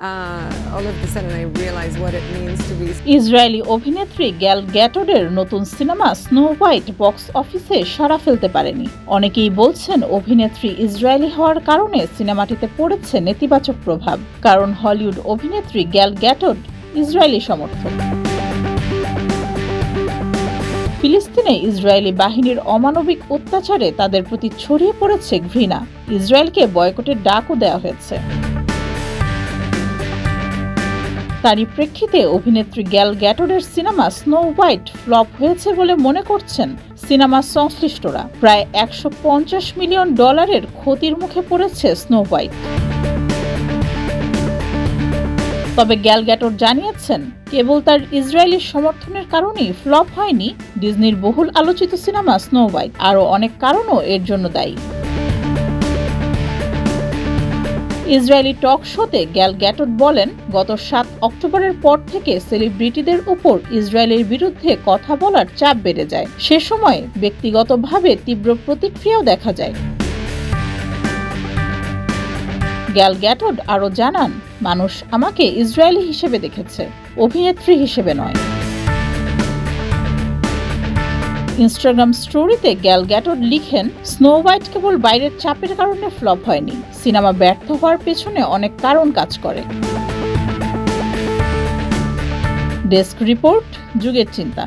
all of a sudden I realized what it means to be. Israeli অভিনেত্রী Gal গ্যাটোডের নতুন cinema Snow white box অফিসে সাড়া ফেলতে পারেনি। অনেকেই বলছেন অভিনেত্রী ইসরায়েলি হওয়ার কারণে সিনেমাটিতে পড়েছে নেতিবাচক প্রভাব, কারণ হলিউড অভিনেত্রী গ্যাল গ্যাটোড ইসরায়েলি সমর্থক। ফিলিস্তিনে ইসরায়েলি বাহিনীর অমানবিক অত্যাচারে তাদের প্রতি ছড়িয়ে পড়েছে ঘৃণা। ইসরায়েলকে বয়কটের ডাকও দেওয়া হয়েছে। তারই প্রেক্ষিতে অভিনেত্রী গ্যাল গ্যাটোডের সিনেমা স্নো হোয়াইট ফ্লপ হয়েছে বলে মনে করছেন সিনেমা সংশ্লিষ্টরা। প্রায় $150 মিলিয়ন ক্ষতির মুখে পড়েছে স্নো হোয়াইট। তবে গ্যাল গ্যাটোড জানিয়েছেন কেবল তার ইসরায়েলি সমর্থনের কারণেই ফ্লপ হয়নি ডিজনির বহুল আলোচিত সিনেমা স্নো হোয়াইট, আরও অনেক কারণও এর জন্য দায়ী। ইসরায়েলি টক শোতে গ্যাল গ্যাটোড বলেন, গত 7 অক্টোবরের পর থেকে সেলিব্রিটিদের উপর ইসরায়েলের বিরুদ্ধে কথা বলার চাপ বেড়ে যায়। সে সময় ব্যক্তিগতভাবে তীব্র প্রতিক্রিয়াও দেখা যায়। গ্যাল গ্যাটোড আরও জানান, মানুষ আমাকে ইসরায়েলি হিসেবে দেখেছে, অভিনেত্রী হিসেবে নয়। ইনস্টাগ্রাম স্টোরিতে গ্যাল গ্যাটোড লিখেন, স্নো হোয়াইট কেবল বাইরের চাপের কারণে ফ্লপ হয়নি, সিনেমা ব্যর্থ হওয়ার পেছনে অনেক কারণ কাজ করে। ডেস্ক রিপোর্ট, যুগের চিন্তা।